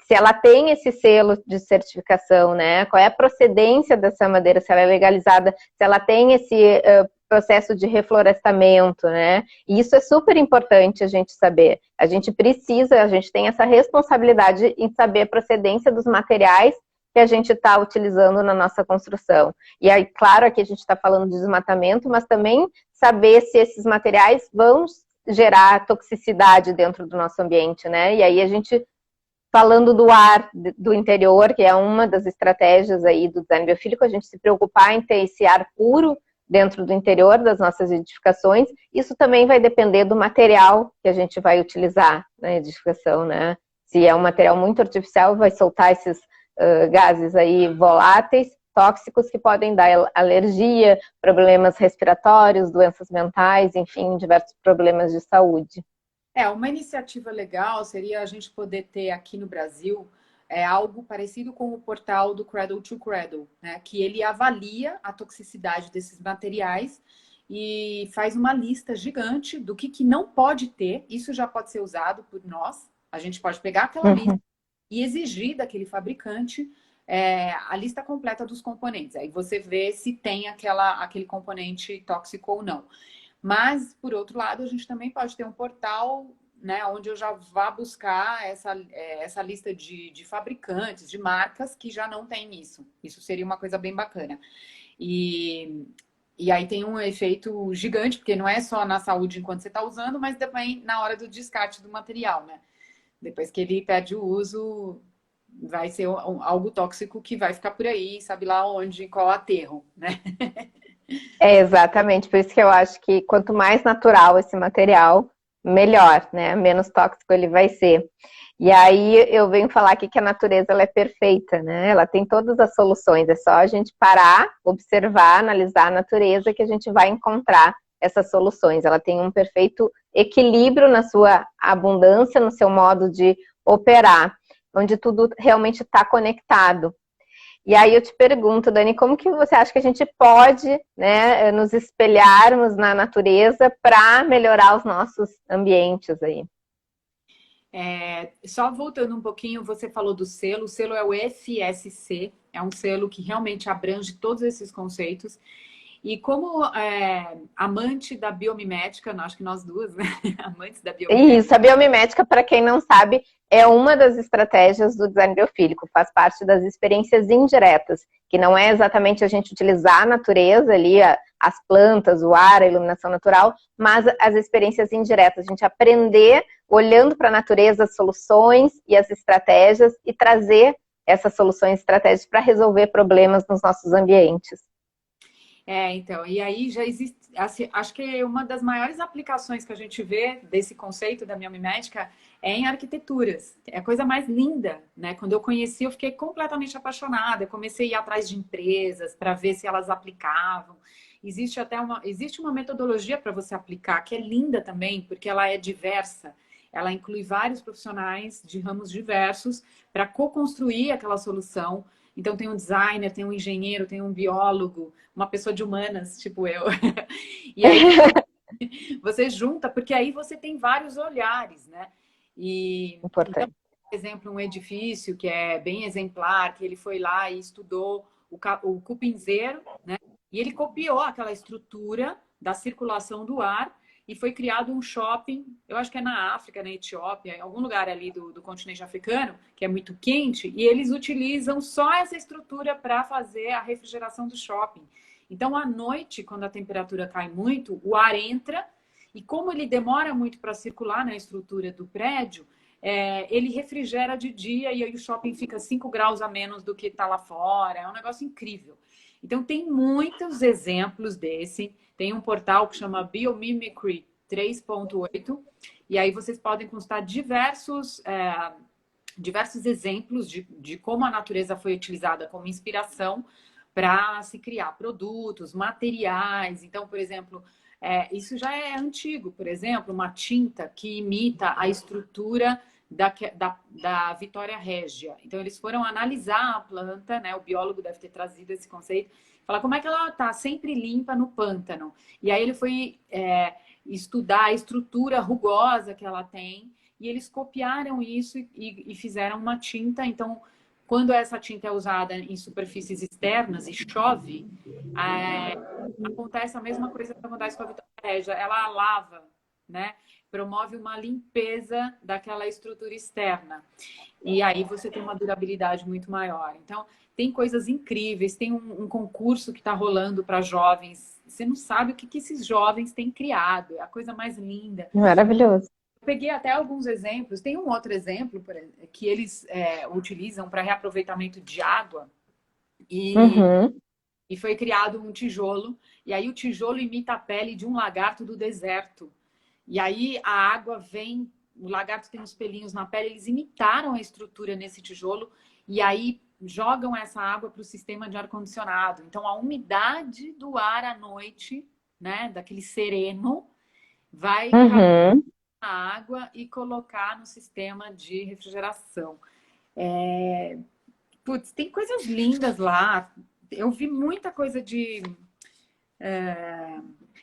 Se ela tem esse selo de certificação, né? Qual é a procedência dessa madeira, se ela é legalizada, se ela tem esse processo de reflorestamento, né? E isso é super importante a gente saber. A gente tem essa responsabilidade em saber a procedência dos materiais que a gente está utilizando na nossa construção. E aí, claro, aqui a gente está falando de desmatamento, mas também saber se esses materiais vão gerar toxicidade dentro do nosso ambiente, né? E aí a gente falando do ar do interior, que é uma das estratégias aí do design biofílico, a gente se preocupar em ter esse ar puro dentro do interior das nossas edificações. Isso também vai depender do material que a gente vai utilizar na edificação, né? Se é um material muito artificial, vai soltar esses gases aí voláteis, tóxicos, que podem dar alergia, problemas respiratórios, doenças mentais, enfim, diversos problemas de saúde. Uma iniciativa legal seria a gente poder ter aqui no Brasil algo parecido com o portal do Cradle to Cradle, né? Que ele avalia a toxicidade desses materiais e faz uma lista gigante do que não pode ter. Isso já pode ser usado por nós. A gente pode pegar aquela lista Uhum. e exigir daquele fabricante a lista completa dos componentes. Aí você vê se tem aquele componente tóxico ou não. Mas, por outro lado, a gente também pode ter um portal, né, onde eu já vá buscar essa lista de fabricantes, de marcas que já não tem isso. Isso seria uma coisa bem bacana. E, e aí tem um efeito gigante, porque não é só na saúde enquanto você está usando, mas também na hora do descarte do material, né? Depois que ele perde o uso, vai ser algo tóxico que vai ficar por aí, sabe lá onde, qual aterro, né? É exatamente, por isso que eu acho que quanto mais natural esse material, melhor, né? Menos tóxico ele vai ser. E aí eu venho falar aqui que a natureza ela é perfeita, né? Ela tem todas as soluções, é só a gente parar, observar, analisar a natureza que a gente vai encontrar essas soluções. Ela tem um perfeito equilíbrio na sua abundância, no seu modo de operar, onde tudo realmente está conectado. E aí eu te pergunto, Dani, como que você acha que a gente pode, né, nos espelharmos na natureza para melhorar os nossos ambientes aí? Só voltando um pouquinho, você falou do selo. O selo é o FSC, é um selo que realmente abrange todos esses conceitos. E como amante da biomimética, acho que nós duas, né? Amantes da biomimética. Isso, a biomimética, para quem não sabe, é uma das estratégias do design biofílico, faz parte das experiências indiretas, que não é exatamente a gente utilizar a natureza ali, as plantas, o ar, a iluminação natural, mas as experiências indiretas, a gente aprender olhando para a natureza as soluções e as estratégias e trazer essas soluções e estratégias para resolver problemas nos nossos ambientes. Então, e aí já existe, assim, acho que uma das maiores aplicações que a gente vê desse conceito da biomimética é em arquiteturas. É a coisa mais linda, né? Quando eu conheci, eu fiquei completamente apaixonada. Eu comecei a ir atrás de empresas para ver se elas aplicavam. Existe uma metodologia para você aplicar que é linda também, porque ela é diversa. Ela inclui vários profissionais de ramos diversos para co-construir aquela solução. Então, tem um designer, tem um engenheiro, tem um biólogo, uma pessoa de humanas, tipo eu. E aí você junta, porque aí você tem vários olhares, né? E então, Importante. por exemplo, um edifício que é bem exemplar, que ele foi lá e estudou o cupinzeiro, né? E ele copiou aquela estrutura da circulação do ar e foi criado um shopping, eu acho que é na África, na Etiópia, em algum lugar ali do continente africano, que é muito quente, e eles utilizam só essa estrutura para fazer a refrigeração do shopping. Então, à noite, quando a temperatura cai muito, o ar entra e como ele demora muito para circular na estrutura do prédio, ele refrigera de dia e aí o shopping fica 5 graus a menos do que está lá fora. É um negócio incrível. Então, tem muitos exemplos desse. Tem um portal que chama Biomimicry 3.8 e aí vocês podem consultar diversos exemplos de como a natureza foi utilizada como inspiração para se criar produtos, materiais. Então, por exemplo, isso já é antigo. Por exemplo, uma tinta que imita a estrutura da Vitória Régia. Então, eles foram analisar a planta, né? O biólogo deve ter trazido esse conceito, falar como é que ela está sempre limpa no pântano. E aí ele foi estudar a estrutura rugosa que ela tem, e eles copiaram isso e fizeram uma tinta. Então, quando essa tinta é usada em superfícies externas e chove, acontece a mesma coisa que acontece com a Vitória Régia. Ela lava, né? Promove uma limpeza daquela estrutura externa. E aí você tem uma durabilidade muito maior. Então, tem coisas incríveis. Tem um concurso que está rolando para jovens. Você não sabe o que esses jovens têm criado. É a coisa mais linda. Maravilhoso. Peguei até alguns exemplos. Tem um outro exemplo que eles utilizam para reaproveitamento de água Uhum. e foi criado um tijolo. E aí o tijolo imita a pele de um lagarto do deserto. E aí a água vem, o lagarto tem uns pelinhos na pele, eles imitaram a estrutura nesse tijolo e aí jogam essa água para o sistema de ar-condicionado. Então a umidade do ar à noite, né, daquele sereno, vai Uhum. a água e colocar no sistema de refrigeração. Putz, tem coisas lindas lá. Eu vi muita coisa de...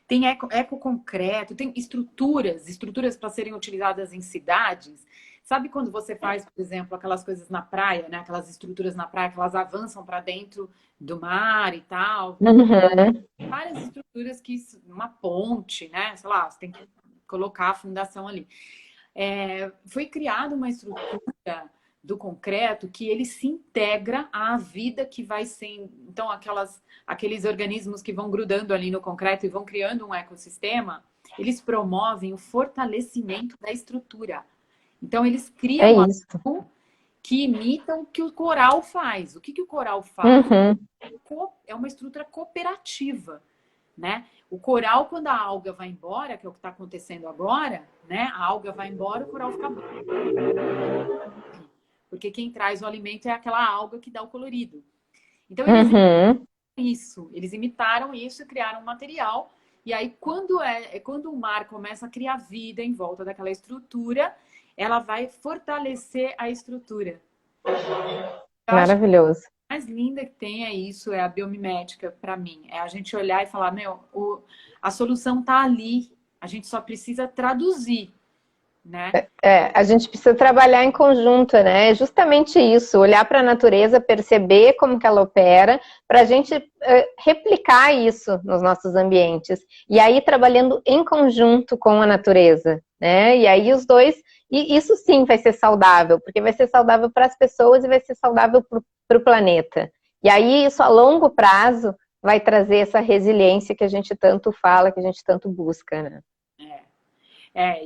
tem ecoconcreto, tem estruturas para serem utilizadas em cidades. Sabe quando você faz, por exemplo, aquelas coisas na praia, né? Aquelas estruturas na praia que elas avançam para dentro do mar e tal. Uhum. Várias estruturas que... Uma ponte, né? Sei lá, você tem que colocar a fundação ali. Foi criada uma estrutura do concreto que ele se integra à vida que vai ser... Então, aqueles organismos que vão grudando ali no concreto e vão criando um ecossistema, eles promovem o fortalecimento da estrutura. Então, eles É criam isso. algo que imitam o que o coral faz. O que o coral faz? Uhum. É uma estrutura cooperativa, né? O coral, quando a alga vai embora, que é o que está acontecendo agora, né? A alga vai embora, o coral fica bom. Porque quem traz o alimento é aquela alga que dá o colorido. Então, eles imitaram isso e criaram um material. E aí, quando o mar começa a criar vida em volta daquela estrutura, ela vai fortalecer a estrutura. Eu acho que Maravilhoso. a mais linda que tem é isso, é a biomimética, para mim. É a gente olhar e falar, a solução está ali, a gente só precisa traduzir, né? A gente precisa trabalhar em conjunto, né? É justamente isso, olhar para a natureza, perceber como que ela opera, para a gente replicar isso nos nossos ambientes. E aí, trabalhando em conjunto com a natureza, né? E aí os dois... E isso sim vai ser saudável, porque vai ser saudável para as pessoas e vai ser saudável para o planeta. E aí, isso a longo prazo vai trazer essa resiliência que a gente tanto fala, que a gente tanto busca, né?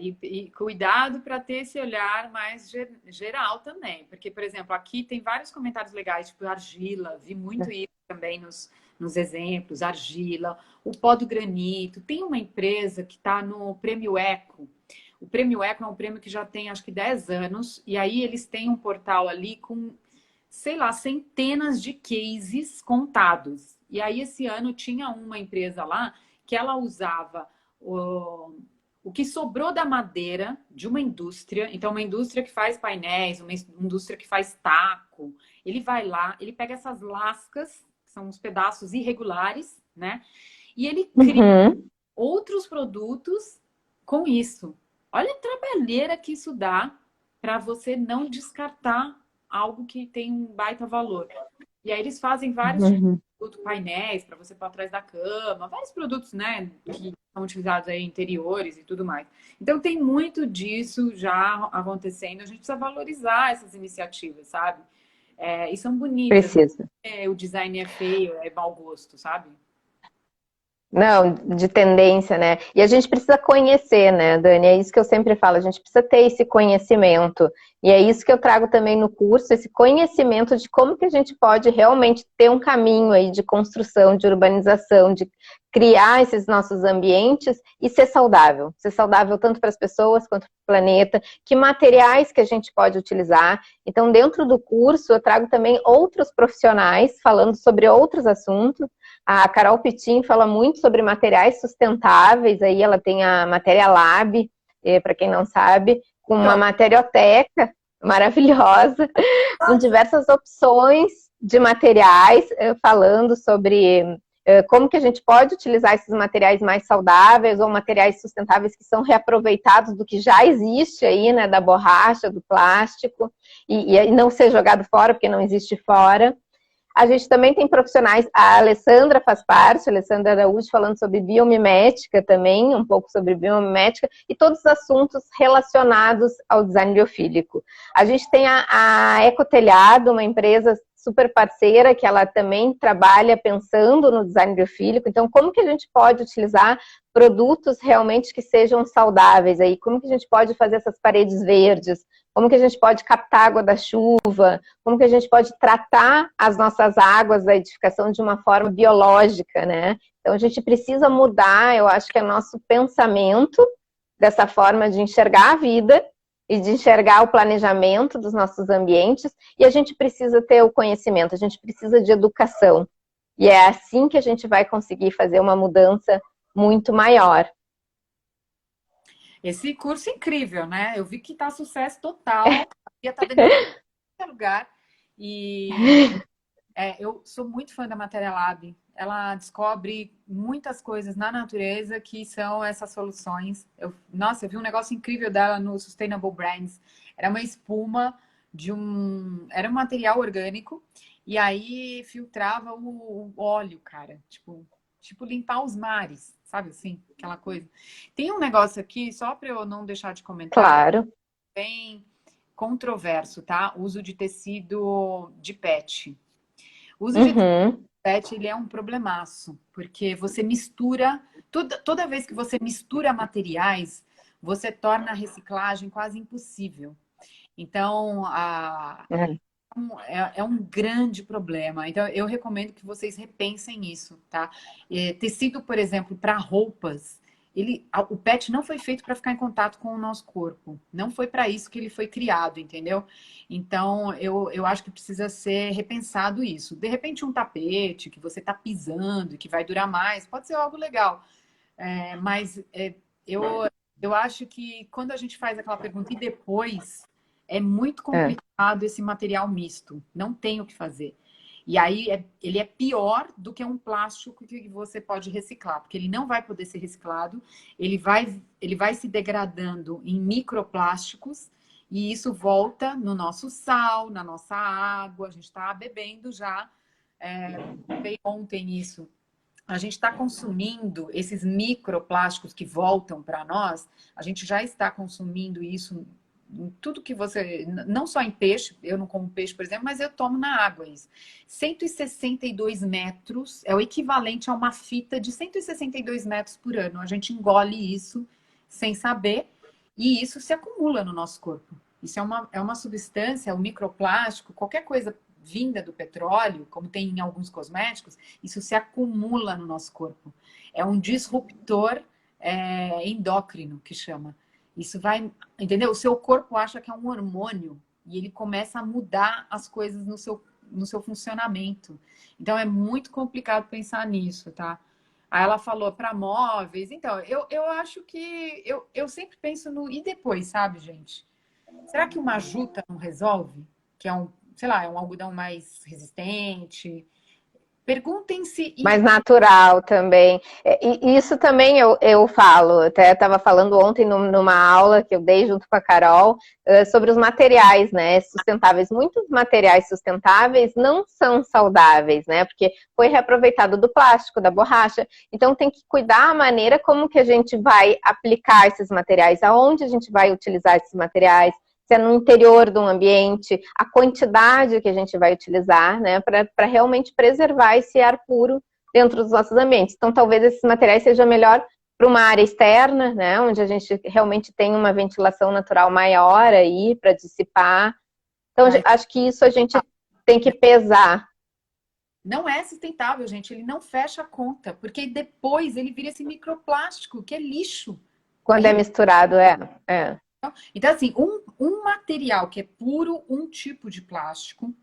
E cuidado para ter esse olhar mais geral também. Porque, por exemplo, aqui tem vários comentários legais, tipo argila, vi muito isso também nos exemplos, argila, o pó do granito. Tem uma empresa que está no Prêmio Eco. O Prêmio Eco é um prêmio que já tem, acho que 10 anos, e aí eles têm um portal ali com, sei lá, centenas de cases contados. E aí, esse ano, tinha uma empresa lá que ela usava o que sobrou da madeira de uma indústria, então uma indústria que faz painéis, uma indústria que faz taco, ele vai lá, ele pega essas lascas, que são uns pedaços irregulares, né? E ele cria outros produtos com isso. Olha a trabalheira que isso dá para você não descartar algo que tem um baita valor. E aí eles fazem vários tipos de produtos, painéis para você pôr atrás da cama, vários produtos, né, que são utilizados aí em interiores e tudo mais. Então tem muito disso já acontecendo. A gente precisa valorizar essas iniciativas, sabe? E são bonitas. Precisa. O design é feio, é mau gosto, sabe? Não, de tendência, né? E a gente precisa conhecer, né, Dani? É isso que eu sempre falo, a gente precisa ter esse conhecimento. E é isso que eu trago também no curso, esse conhecimento de como que a gente pode realmente ter um caminho aí de construção, de urbanização, de criar esses nossos ambientes e ser saudável. Ser saudável tanto para as pessoas quanto para o planeta. Que materiais que a gente pode utilizar. Então, dentro do curso, eu trago também outros profissionais falando sobre outros assuntos. A Carol Pitin fala muito sobre materiais sustentáveis, aí ela tem a Matéria Lab, para quem não sabe, com uma materioteca maravilhosa, com diversas opções de materiais, falando sobre como que a gente pode utilizar esses materiais mais saudáveis ou materiais sustentáveis que são reaproveitados do que já existe aí, né, da borracha, do plástico, e não ser jogado fora, porque não existe fora. A gente também tem profissionais, a Alessandra faz parte, a Alessandra Araújo falando sobre biomimética também, um pouco sobre biomimética, e todos os assuntos relacionados ao design biofílico. A gente tem a Ecotelhado, uma empresa super parceira, que ela também trabalha pensando no design biofílico. Então, como que a gente pode utilizar produtos realmente que sejam saudáveis aí? Como que a gente pode fazer essas paredes verdes? Como que a gente pode captar água da chuva? Como que a gente pode tratar as nossas águas da edificação de uma forma biológica, né? Então, a gente precisa mudar, eu acho que é nosso pensamento dessa forma de enxergar a vida e de enxergar o planejamento dos nossos ambientes, e a gente precisa ter o conhecimento, a gente precisa de educação. E é assim que a gente vai conseguir fazer uma mudança muito maior. Esse curso é incrível, né? Eu vi que tá sucesso total. Ia tá dentro de qualquer lugar. E eu sou muito fã da Matéria Lab. Ela descobre muitas coisas na natureza que são essas soluções. Nossa, eu vi um negócio incrível dela no Sustainable Brands. Era uma espuma era um material orgânico e aí filtrava o óleo, cara. Tipo limpar os mares, sabe assim? Aquela coisa. Tem um negócio aqui, só para eu não deixar de comentar, Claro. bem controverso, tá? Uso de tecido de PET. O uso de Uhum. PET, ele é um problemaço, porque você mistura, toda vez que você mistura materiais, você torna a reciclagem quase impossível. Então, É. é um grande problema. Então, eu recomendo que vocês repensem isso, tá? Tecido, por exemplo, para roupas, o PET não foi feito para ficar em contato com o nosso corpo. Não foi para isso que ele foi criado, entendeu? Então, eu acho que precisa ser repensado isso. De repente, um tapete que você está pisando e que vai durar mais, pode ser algo legal. Mas eu, eu acho que quando a gente faz aquela pergunta e depois, é muito É. complicado esse material misto. Não tem o que fazer. E aí ele é pior do que um plástico que você pode reciclar, porque ele não vai poder ser reciclado, ele vai se degradando em microplásticos e isso volta no nosso sal, na nossa água. A gente está bebendo já, veio ontem isso. A gente está consumindo esses microplásticos que voltam para nós, a gente já está consumindo isso em tudo que você. Não só em peixe, eu não como peixe, por exemplo, mas eu tomo na água isso. 162 metros é o equivalente a uma fita de 162 metros por ano. A gente engole isso sem saber e isso se acumula no nosso corpo. Isso é uma substância, o microplástico, qualquer coisa vinda do petróleo, como tem em alguns cosméticos, isso se acumula no nosso corpo. É um disruptor endócrino, que chama. Isso vai, entendeu? O seu corpo acha que é um hormônio e ele começa a mudar as coisas no seu funcionamento. Então é muito complicado pensar nisso, tá? Aí ela falou para móveis. Então, eu acho que eu sempre penso no e depois, sabe, gente? Será que uma juta não resolve? Que é sei lá, é um algodão mais resistente. Perguntem-se Mais natural também. E isso também eu falo, até estava falando ontem numa aula que eu dei junto com a Carol, sobre os materiais, né, sustentáveis. Muitos materiais sustentáveis não são saudáveis, né, porque foi reaproveitado do plástico, da borracha. Então tem que cuidar a maneira como que a gente vai aplicar esses materiais, aonde a gente vai utilizar esses materiais, se é no interior de um ambiente, a quantidade que a gente vai utilizar, né, para realmente preservar esse ar puro dentro dos nossos ambientes. Então, talvez esses materiais sejam melhor para uma área externa, né, onde a gente realmente tem uma ventilação natural maior aí para dissipar. Então, acho que isso a gente tem que pesar. não é sustentável, gente. Ele não fecha a conta, porque depois ele vira esse microplástico, que é lixo. Quando é misturado, é. Então, assim, um material que é puro um tipo de plástico,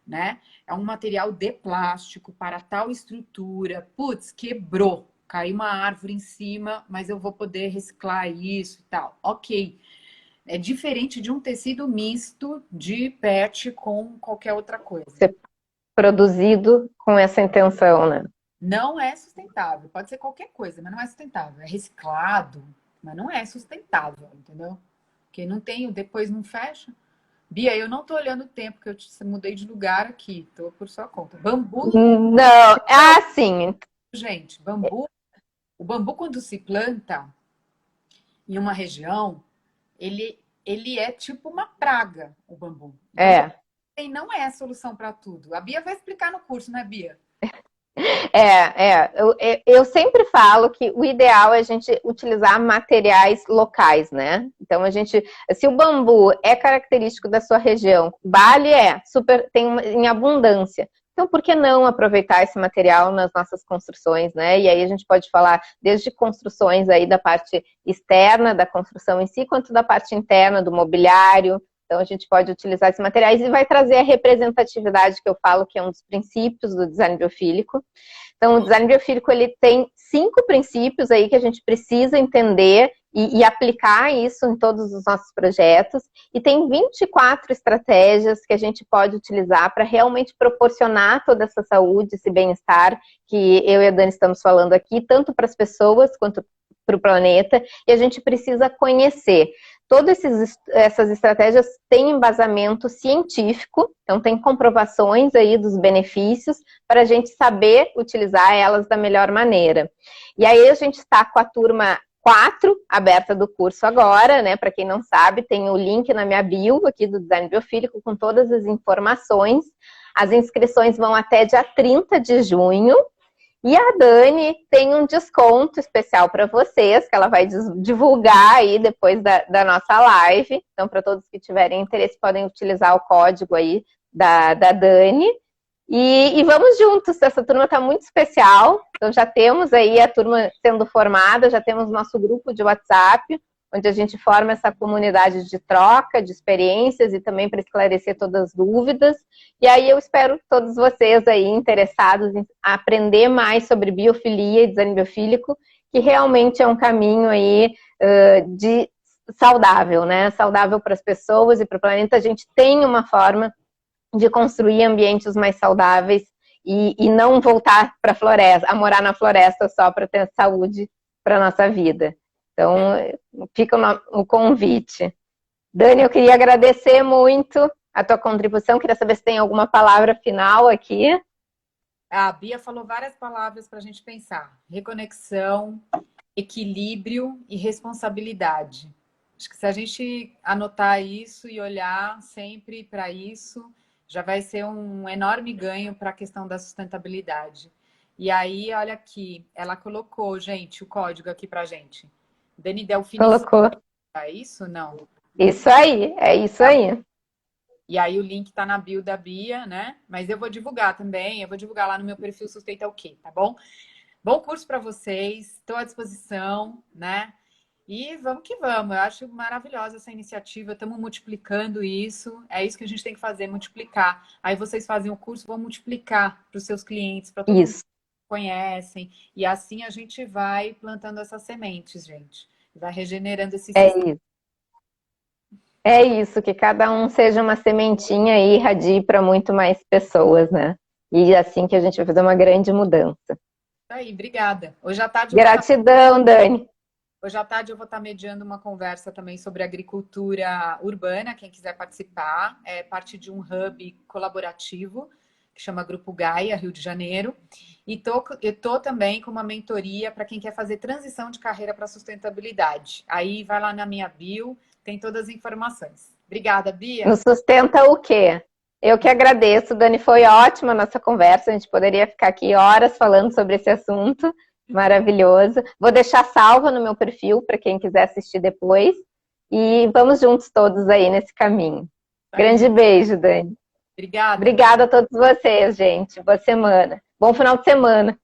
né? É um material de plástico para tal estrutura. Putz, quebrou. Caiu uma árvore em cima, mas eu vou poder reciclar isso e tal. Ok. É diferente de um tecido misto de PET com qualquer outra coisa. Ser produzido com essa intenção, né? Não é sustentável. Pode ser qualquer coisa, mas não é sustentável. É reciclado, mas não é sustentável, entendeu? Porque não tem, depois não fecha. Bia, eu não tô olhando o tempo, que eu mudei de lugar aqui. Tô por sua conta. Bambu, Não, sim. gente, bambu. O bambu, quando se planta em uma região, ele é tipo uma praga, o bambu. Então, não é a solução para tudo. A Bia vai explicar no curso, né, Bia? Eu sempre falo que o ideal é a gente utilizar materiais locais, né? Então, se o bambu é característico da sua região, Bali tem em abundância. Então, por que não aproveitar esse material nas nossas construções, né? E aí a gente pode falar desde construções aí da parte externa da construção em si, quanto da parte interna do mobiliário. Então, a gente pode utilizar esses materiais e vai trazer a representatividade que eu falo que é um dos princípios do design biofílico. Então, o design biofílico, ele tem 5 princípios aí que a gente precisa entender e aplicar isso em todos os nossos projetos. E tem 24 estratégias que a gente pode utilizar para realmente proporcionar toda essa saúde, esse bem-estar que eu e a Dani estamos falando aqui, tanto para as pessoas quanto para o planeta, e a gente precisa conhecer. Todas essas estratégias têm embasamento científico, então tem comprovações aí dos benefícios para a gente saber utilizar elas da melhor maneira. E aí a gente está com a turma 4 aberta do curso agora, né? Para quem não sabe, tem o link na minha bio aqui do Design Biofílico com todas as informações. As inscrições vão até dia 30 de junho. E a Dani tem um desconto especial para vocês, que ela vai divulgar aí depois da nossa live. Então, para todos que tiverem interesse, podem utilizar o código aí da Dani. E vamos juntos, essa turma está muito especial. Então, já temos aí a turma sendo formada, já temos nosso grupo de WhatsApp, onde a gente forma essa comunidade de troca, de experiências e também para esclarecer todas as dúvidas. E aí eu espero todos vocês aí interessados em aprender mais sobre biofilia e design biofílico, que realmente é um caminho aí de saudável, né? Saudável para as pessoas e para o planeta. A gente tem uma forma de construir ambientes mais saudáveis e não voltar para a floresta, a morar na floresta só para ter saúde para a nossa vida. Então, fica o convite. Dani, eu queria agradecer muito a tua contribuição. Queria saber se tem alguma palavra final aqui. A Bia falou várias palavras para a gente pensar. Reconexão, equilíbrio e responsabilidade. Acho que se a gente anotar isso e olhar sempre para isso, já vai ser um enorme ganho para a questão da sustentabilidade. E aí, olha aqui, ela colocou, gente, o código aqui para a gente. Dani Delfini. Colocou. É isso? Não. Isso aí, é isso aí. E aí o link tá na bio da Bia, né? Mas eu vou divulgar também, eu vou divulgar lá no meu perfil Sustenta o quê, tá bom? Bom curso para vocês, estou à disposição, né? E vamos que vamos, eu acho maravilhosa essa iniciativa, estamos multiplicando isso, é isso que a gente tem que fazer, multiplicar. Aí vocês fazem o curso, vão multiplicar para os seus clientes, para todo mundo que conhecem, e assim a gente vai plantando essas sementes, gente. Vai regenerando esse sistema. Isso. É isso, que cada um seja uma sementinha e irradie para muito mais pessoas, né? E assim que a gente vai fazer uma grande mudança. Isso aí, obrigada. Hoje à tarde Gratidão, Dani. Hoje à tarde eu vou estar mediando uma conversa também sobre agricultura urbana, quem quiser participar. É parte de um hub colaborativo que chama Grupo Gaia, Rio de Janeiro. E eu tô também com uma mentoria para quem quer fazer transição de carreira para sustentabilidade. Aí vai lá na minha bio, tem todas as informações. Obrigada, Bia. Nos sustenta o quê? Eu que agradeço, Dani. Foi ótima a nossa conversa. A gente poderia ficar aqui horas falando sobre esse assunto. Maravilhoso. Vou deixar salva no meu perfil para quem quiser assistir depois. E vamos juntos todos aí nesse caminho. Grande beijo, Dani. Obrigada. Obrigada a todos vocês, gente. Boa semana. Bom final de semana.